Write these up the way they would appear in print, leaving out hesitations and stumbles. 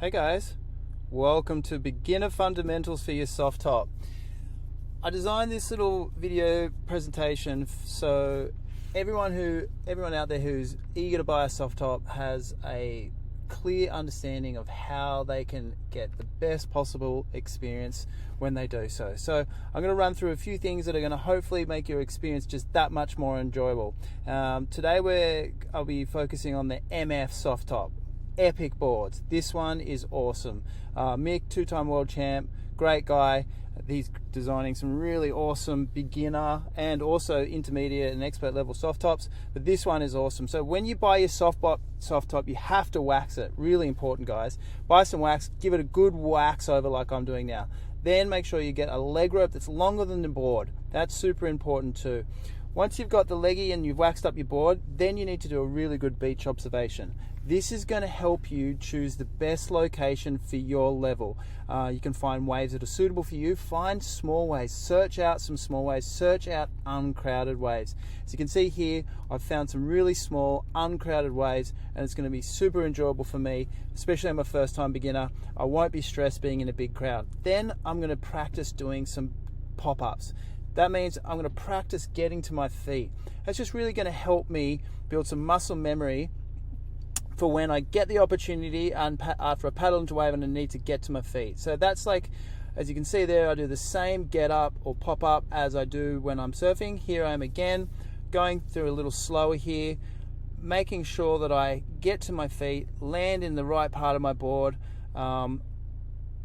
Hey guys, welcome to Beginner Fundamentals for your soft top. I designed this little video presentation so everyone out there who's eager to buy a soft top has a clear understanding of how they can get the best possible experience when they do so. So I'm going to run through a few things that are going to hopefully make your experience just that much more enjoyable. Today I'll be focusing on the MF soft top. Epic boards. This one is awesome. Mick, two-time world champ, great guy. He's designing some really awesome beginner and also intermediate and expert level soft tops, but this one is awesome. So when you buy your soft top, you have to wax it. Really important, guys. Buy some wax, give it a good wax over like I'm doing now. Then make sure you get a leg rope that's longer than the board. That's super important too. Once you've got the leggy and you've waxed up your board, then you need to do a really good beach observation. This is going to help you choose the best location for your level. You can find waves that are suitable for you. Find small waves. Search out some small waves. Search out uncrowded waves. As you can see here, I've found some really small, uncrowded waves, and it's going to be super enjoyable for me, especially I'm a first-time beginner. I won't be stressed being in a big crowd. Then I'm going to practice doing some pop-ups. That means I'm going to practice getting to my feet. That's just really going to help me build some muscle memory for when I get the opportunity and after I paddle into a wave and I need to get to my feet. So that's like, as you can see there, I do the same get up or pop up as I do when I'm surfing. Here I am again, going through a little slower here, making sure that I get to my feet, land in the right part of my board,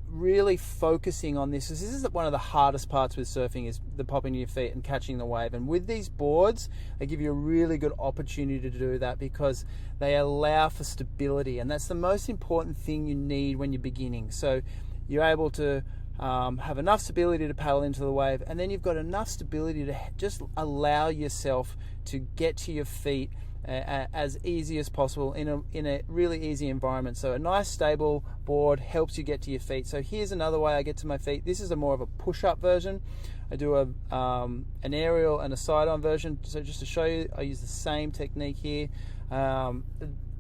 really focusing on this. This is one of the hardest parts with surfing, is the popping to your feet and catching the wave. And with these boards, they give you a really good opportunity to do that because they allow for stability, and that's the most important thing you need when you're beginning. So you're able to have enough stability to paddle into the wave, and then you've got enough stability to just allow yourself to get to your feet as easy as possible in a really easy environment. So a nice stable board helps you get to your feet. So here's another way I get to my feet. This is a more of a push-up version. I do an aerial and a side-on version. So just to show you, I use the same technique here.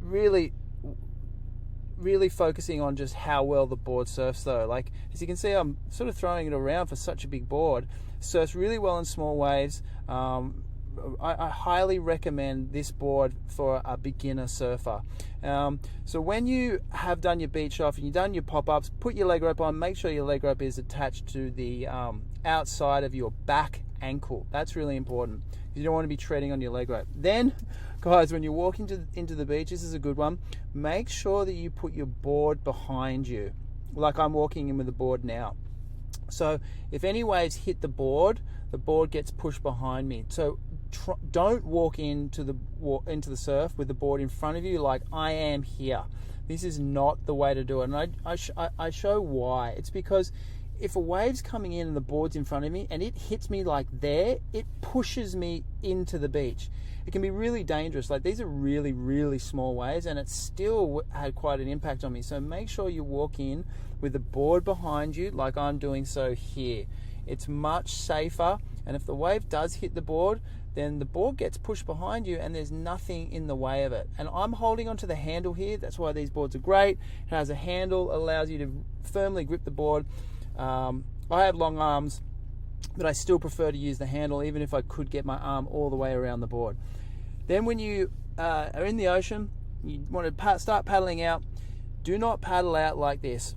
Really focusing on just how well the board surfs though. Like, as you can see, I'm sort of throwing it around for such a big board. Surfs really well in small waves. I highly recommend this board for a beginner surfer. So when you have done your beach off and you've done your pop-ups, put your leg rope on. Make sure your leg rope is attached to the outside of your back ankle. That's really important. You don't want to be treading on your leg rope. Then, guys, when you walk into the beach, this is a good one. Make sure that you put your board behind you, like I'm walking in with the board now. So if any waves hit the board gets pushed behind me. So don't walk into the surf with the board in front of you like I am here. This is not the way to do it, and I show why. It's because if a wave's coming in and the board's in front of me and it hits me like there, it pushes me into the beach. It can be really dangerous. Like, these are really, really small waves, and it still had quite an impact on me. So make sure you walk in with the board behind you like I'm doing so here. It's much safer, and if the wave does hit the board, then the board gets pushed behind you and there's nothing in the way of it. And I'm holding onto the handle here. That's why these boards are great. It has a handle, allows you to firmly grip the board. I have long arms, but I still prefer to use the handle, even if I could get my arm all the way around the board. Then when you are in the ocean, you want to start paddling out. Do not paddle out like this.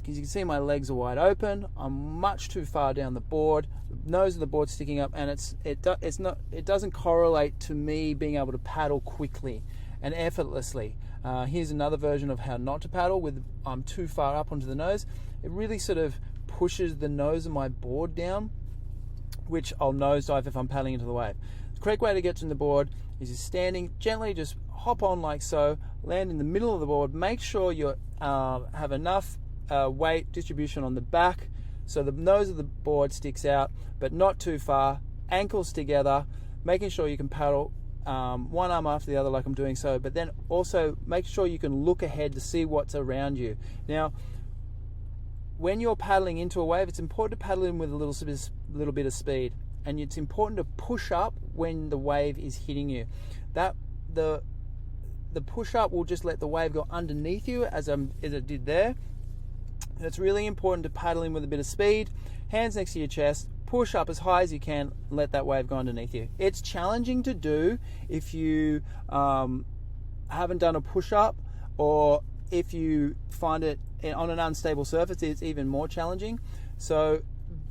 As you can see, my legs are wide open. I'm much too far down the board. The nose of the board sticking up, and it doesn't correlate to me being able to paddle quickly and effortlessly. Here's another version of how not to paddle with I'm too far up onto the nose. It really sort of pushes the nose of my board down, which I'll nosedive if I'm paddling into the wave. The correct way to get to the board is just standing gently, just hop on like so, land in the middle of the board. Make sure you have enough weight distribution on the back so the nose of the board sticks out, but not too far. Ankles together, making sure you can paddle one arm after the other like I'm doing so, but then also make sure you can look ahead to see what's around you. Now, when you're paddling into a wave, it's important to paddle in with a little bit of speed, and it's important to push up when the wave is hitting you. the push-up will just let the wave go underneath you as it did there. And it's really important to paddle in with a bit of speed, hands next to your chest, push up as high as you can, let that wave go underneath you. It's challenging to do if you haven't done a push-up, or if you find it on an unstable surface, it's even more challenging. So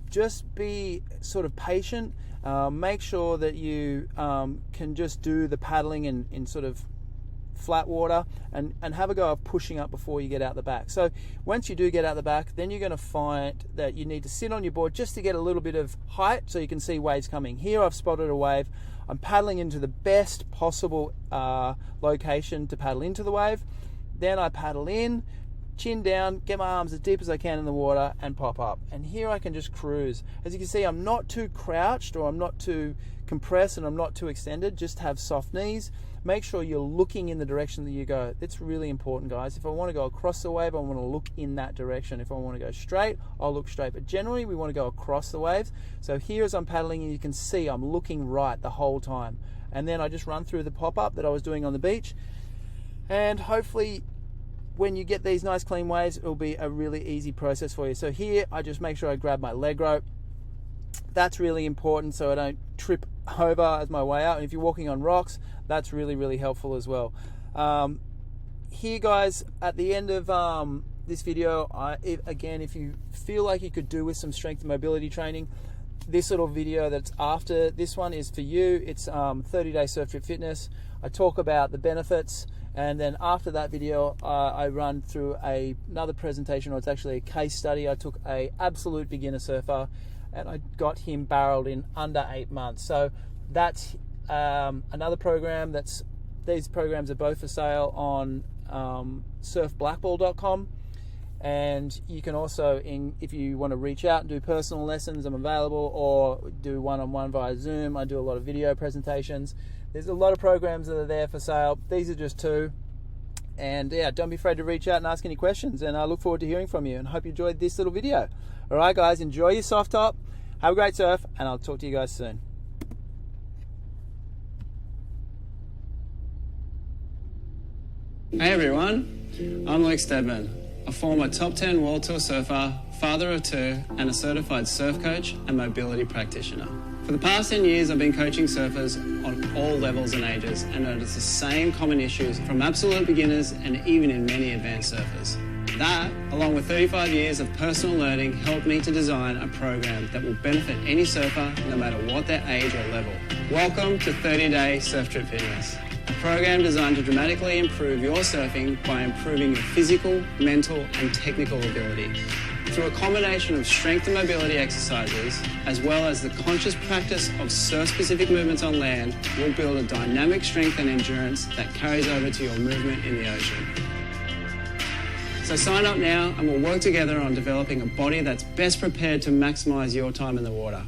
just be sort of patient. Make sure that you can just do the paddling in sort of flat water, and have a go of pushing up before you get out the back. So once you do get out the back, then you're going to find that you need to sit on your board just to get a little bit of height so you can see waves coming. Here I've spotted a wave. I'm paddling into the best possible location to paddle into the wave. Then I paddle in, chin down, get my arms as deep as I can in the water and pop up. And here I can just cruise. As you can see, I'm not too crouched, or I'm not too compressed, and I'm not too extended. Just have soft knees. Make sure you're looking in the direction that you go. It's really important, guys. If I want to go across the wave, I want to look in that direction. If I want to go straight, I'll look straight. But generally, we want to go across the waves. So here as I'm paddling, you can see I'm looking right the whole time. And then I just run through the pop-up that I was doing on the beach. And hopefully, when you get these nice clean waves, it'll be a really easy process for you. So here, I just make sure I grab my leg rope. That's really important so I don't trip over as my way out. And if you're walking on rocks, that's really, really helpful as well. Here, guys, at the end of this video, if you feel like you could do with some strength and mobility training, this little video that's after this one is for you. It's 30-day Surf Trip Fitness. I talk about the benefits, and then after that video, I run through another presentation, or it's actually a case study. I took a absolute beginner surfer, and I got him barreled in under 8 months. So that's another program. These programs are both for sale on surfblackball.com, and you can also, if you want to reach out and do personal lessons, I'm available, or do one-on-one via Zoom. I do a lot of video presentations. There's a lot of programs that are there for sale. These are just two. And yeah, don't be afraid to reach out and ask any questions, and I look forward to hearing from you, and hope you enjoyed this little video. All right, guys, enjoy your soft top, have a great surf, and I'll talk to you guys soon. Hey everyone, I'm Luke Stedman, a former top 10 World Tour surfer, father of two, and a certified surf coach and mobility practitioner. For the past 10 years, I've been coaching surfers on all levels and ages, and noticed the same common issues from absolute beginners and even in many advanced surfers. That, along with 35 years of personal learning, helped me to design a program that will benefit any surfer, no matter what their age or level. Welcome to 30-day Surf Trip Fitness, a program designed to dramatically improve your surfing by improving your physical, mental, and technical ability. Through a combination of strength and mobility exercises, as well as the conscious practice of surf-specific movements on land, we'll build a dynamic strength and endurance that carries over to your movement in the ocean. So sign up now, and we'll work together on developing a body that's best prepared to maximize your time in the water.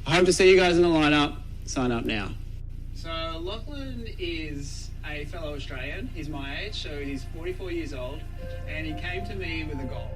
I hope to see you guys in the lineup. Sign up now. So Lachlan is a fellow Australian. He's my age, so he's 44 years old, and he came to me with a goal.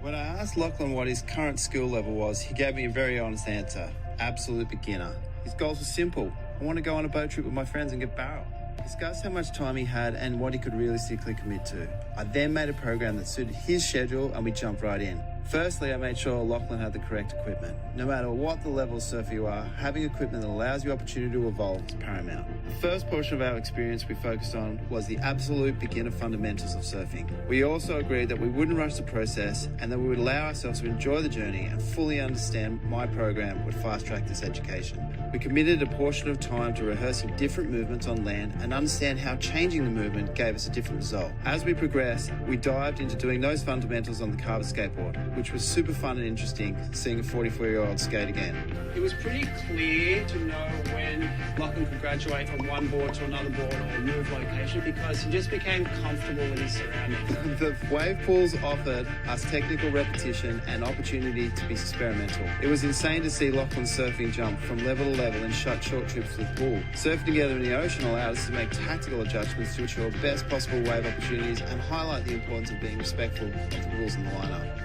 When I asked Lachlan what his current skill level was, he gave me a very honest answer: absolute beginner. His goals were simple: I want to go on a boat trip with my friends and get barreled. He discussed how much time he had and what he could realistically commit to. I then made a program that suited his schedule, and we jumped right in. Firstly, I made sure Lachlan had the correct equipment. No matter what the level of surfer you are, having equipment that allows you opportunity to evolve is paramount. The first portion of our experience we focused on was the absolute beginner fundamentals of surfing. We also agreed that we wouldn't rush the process, and that we would allow ourselves to enjoy the journey and fully understand my program would fast-track this education. We committed a portion of time to rehearsing different movements on land and understand how changing the movement gave us a different result. As we progressed, we dived into doing those fundamentals on the carver skateboard, which was super fun and interesting, seeing a 44-year-old skate again. It was pretty clear to know when Lachlan could graduate from one board to another board or move location, because he just became comfortable with his surroundings. The wave pools offered us technical repetition and opportunity to be experimental. It was insane to see Lachlan's surfing jump from level to level and short trips with pool. Surfing together in the ocean allowed us to make tactical adjustments to ensure best possible wave opportunities and highlight the importance of being respectful of the rules in the lineup.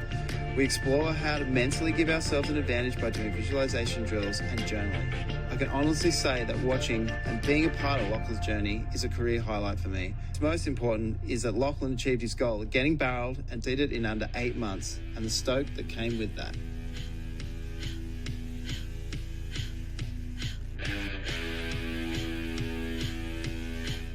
We explore how to mentally give ourselves an advantage by doing visualization drills and journaling. I can honestly say that watching and being a part of Lachlan's journey is a career highlight for me. What's most important is that Lachlan achieved his goal of getting barreled and did it in under 8 months, and the stoke that came with that.